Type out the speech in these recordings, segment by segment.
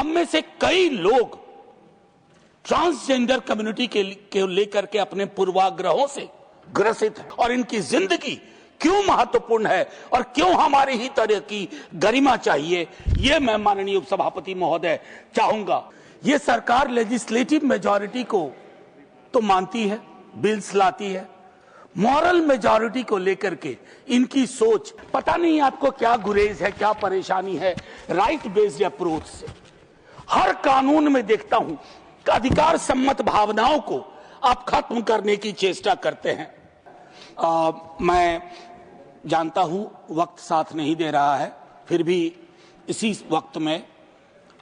हम में से कई लोग ट्रांसजेंडर कम्युनिटी के लेकर के अपने पूर्वाग्रहों से ग्रसित हैं और इनकी जिंदगी क्यों महत्वपूर्ण है और क्यों हमारी ही तरह की गरिमा चाहिए, ये मैं माननीय उपसभापति महोदय चाहूंगा। ये सरकार लेजिस्लेटिव मेजॉरिटी को तो मानती है, बिल्स लाती है, मॉरल मेजॉरिटी को लेकर के इनकी सोच, पता नहीं आपको क्या गुरेज है, क्या परेशानी है राइट बेस्ड अप्रोच से। हर कानून में देखता हूं कि अधिकार सम्मत भावनाओं को आप खत्म करने की चेष्टा करते हैं। मैं जानता हूं वक्त साथ नहीं दे रहा है, फिर भी इसी वक्त में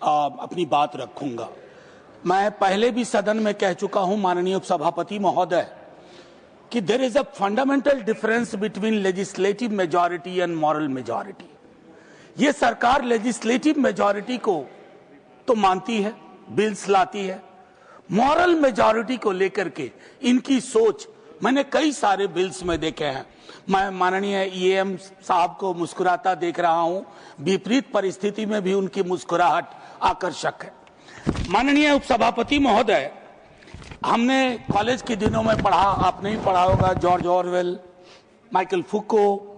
अपनी बात रखूंगा। मैं पहले भी सदन में कह चुका हूं माननीय उपसभापति महोदय कि there is a fundamental difference between legislative majority and moral majority. ये सरकार लेजिस्लेटिव मेजॉरिटी को तो मानती है, बिल्स लाती है, मॉरल मेजॉरिटी को लेकर के इनकी सोच मैंने कई सारे बिल्स में देखे हैं। मैं माननीय ईएम साहब को मुस्कुराता देख रहा हूं, विपरीत परिस्थिति में भी उनकी मुस्कुराहट आकर्षक है। माननीय उपसभापति महोदय, हमने कॉलेज के दिनों में पढ़ा, आपने भी पढ़ा होगा, जॉर्ज ऑरवेल, माइकल फुको।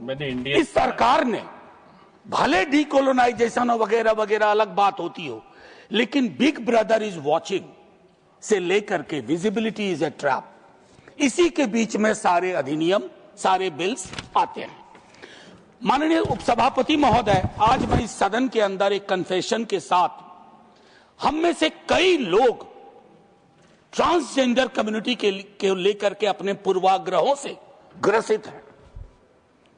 इस सरकार ने भले डीकोलोनाइजेशन वगैरह वगैरह अलग बात होती हो, लेकिन बिग ब्रदर इज वॉचिंग से लेकर के विजिबिलिटी इज ए ट्रैप, इसी के बीच में सारे अधिनियम, सारे बिल्स आते हैं। माननीय उपसभापति महोदय, आज मैं इस सदन के अंदर एक कन्फेशन के साथ, हम में से कई लोग ट्रांसजेंडर कम्युनिटी के लेकर के अपने पूर्वाग्रहों से ग्रसित हैं।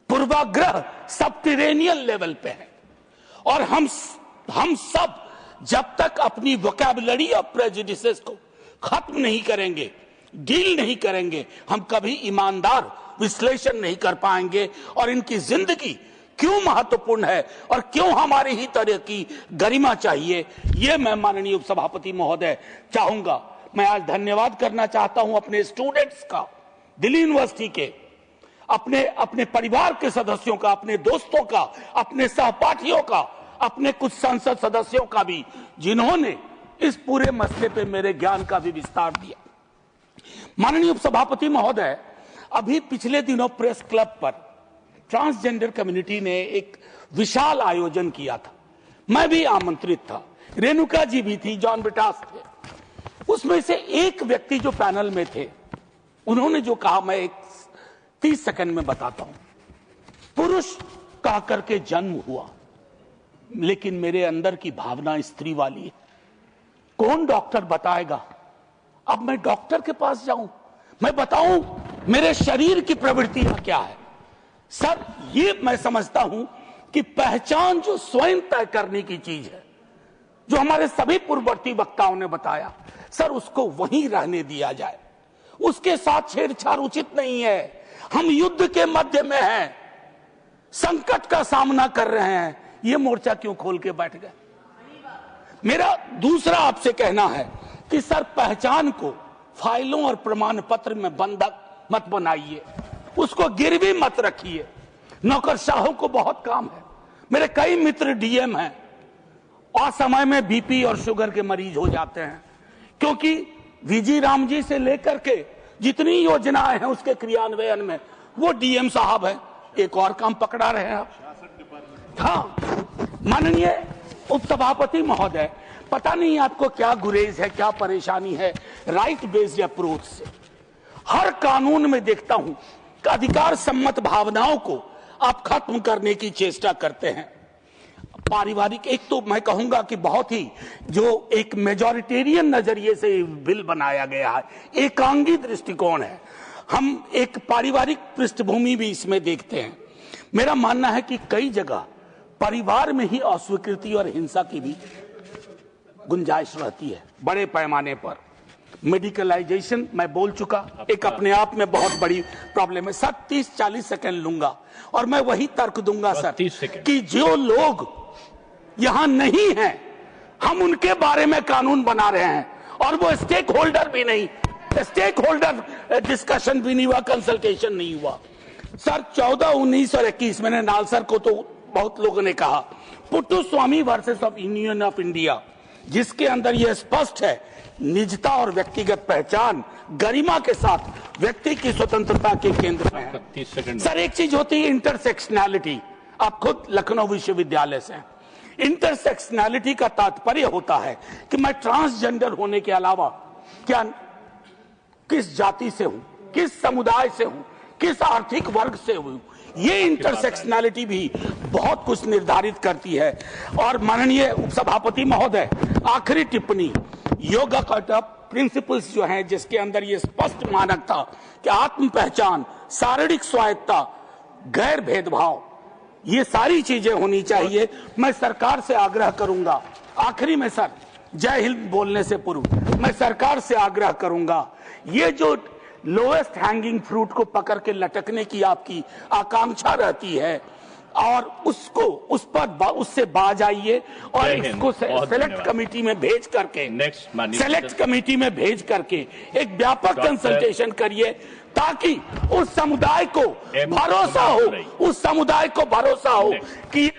पूर्वाग्रह सबटेरेनियन लेवल पे है और हम सब जब तक अपनी वोकैबुलरी ऑफ प्रेजुडिसेस को खत्म नहीं करेंगे, डील नहीं करेंगे, हम कभी ईमानदार विश्लेषण नहीं कर पाएंगे और इनकी जिंदगी क्यों महत्वपूर्ण है और क्यों हमारी ही तरह की गरिमा चाहिए, ये मैं माननीय उपसभापति महोदय चाहूंगा। मैं आज धन्यवाद करना चाहता हूं अपने स्टूडेंट्स का, दिल्ली यूनिवर्सिटी के, अपने परिवार के सदस्यों का, अपने दोस्तों का, अपने सहपाठियों का, अपने कुछ संसद सदस्यों का भी, जिन्होंने इस पूरे मसले पे मेरे ज्ञान का भी विस्तार दिया। माननीय उपसभापति महोदय, अभी पिछले दिनों प्रेस क्लब पर ट्रांसजेंडर कम्युनिटी ने एक विशाल आयोजन किया था, मैं भी आमंत्रित था, रेणुका जी भी थी, जॉन ब्रिटास थे। उसमें से एक व्यक्ति जो पैनल में थे, उन्होंने जो कहा मैं एक 30 सेकंड में बताता हूं। पुरुष कह करके जन्म हुआ, लेकिन मेरे अंदर की भावना स्त्री वाली है। कौन डॉक्टर बताएगा? अब मैं डॉक्टर के पास जाऊं, मैं बताऊं मेरे शरीर की प्रवृत्तियां क्या है? सर, ये मैं समझता हूं कि पहचान जो स्वयं तय करने की चीज है, जो हमारे सभी पूर्ववर्ती वक्ताओं ने बताया, सर उसको वहीं रहने दिया जाए, उसके साथ छेड़छाड़ उचित नहीं है। हम युद्ध के मध्य में हैं, संकट का सामना कर रहे हैं, ये मोर्चा क्यों खोल के बैठ गए? मेरा दूसरा आपसे कहना है कि सर, पहचान को फाइलों और प्रमाण पत्र में बंधक मत बनाइए, उसको गिरवी मत रखिए। नौकरशाहों को बहुत काम है। मेरे कई मित्र डीएम हैं, असमय में बीपी और शुगर के मरीज हो जाते हैं, क्योंकि वीजी राम जी से लेकर के जितनी योजनाएं हैं उसके क्रियान्वयन में वो डीएम साहब हैं। एक और काम पकड़ा रहे हैं आप। हाँ, माननीय उपसभापति महोदय, पता नहीं आपको क्या गुरेज है, क्या परेशानी है राइट बेस्ड अप्रोच से। हर कानून में देखता हूं कि अधिकार सम्मत भावनाओं को आप खत्म करने की चेष्टा करते हैं। पारिवारिक, एक तो मैं कहूंगा कि बहुत ही जो एक मेजॉरिटेरियन नजरिए से बिल बनाया गया है, एकांगी दृष्टिकोण है। हम एक पारिवारिक पृष्ठभूमि भी इसमें देखते हैं। मेरा मानना है कि कई जगह परिवार में ही अस्वीकृति और हिंसा की भी गुंजाइश रहती है बड़े पैमाने पर। मेडिकलाइजेशन मैं बोल चुका, एक अपने आप में बहुत बड़ी प्रॉब्लम है। सर 30-40 सेकंड लूंगा और मैं वही तर्क दूंगा सर कि जो लोग यहां नहीं हैं, हम उनके बारे में कानून बना रहे हैं और वो स्टेक होल्डर भी नहीं, स्टेक होल्डर डिस्कशन भी नहीं हुआ, कंसल्टेशन नहीं हुआ। सर 14, 19 और 21 मैंने नालसर को तो बहुत लोगों ने कहा, Puttaswamy versus of union of India, जिसके अंदर यह स्पष्ट है निजता और व्यक्तिगत पहचान गरिमा के साथ व्यक्ति की स्वतंत्रता के केंद्र में है। 30 सेकंड। सर एक चीज होती है इंटरसेक्शनैलिटी, आप खुद लखनऊ विश्वविद्यालय से हैं। इंटरसेक्शनैलिटी का तात्पर्य होता है कि मैं ट्रांसजेंडर होने के अलावा क्या किस जाति से हूं, किस समुदाय से हूं, किस आर्थिक वर्ग से हूं, ये इंटरसेक्शनैलिटी भी बहुत कुछ निर्धारित करती है। और माननीय उपसभापति महोदय, आखिरी टिप्पणी, योगा का प्रिंसिपल्स जो हैं जिसके अंदर ये स्पष्ट मानक था कि आत्म पहचान, शारीरिक स्वायत्ता, गैर भेदभाव, ये सारी चीजें होनी चाहिए। मैं सरकार से आग्रह करूंगा, आखिरी में सर, जय हिंद बोलने से पूर्व मैं सरकार से आग्रह करूंगा, ये जो लोएस्ट हैंगिंग फ्रूट को पकड़ के लटकने की आपकी आकांक्षा रहती है और उसको उससे बाज आइए और इसको सेलेक्ट कमेटी में भेज करके एक व्यापक कंसल्टेशन करिए ताकि उस समुदाय को भरोसा हो कि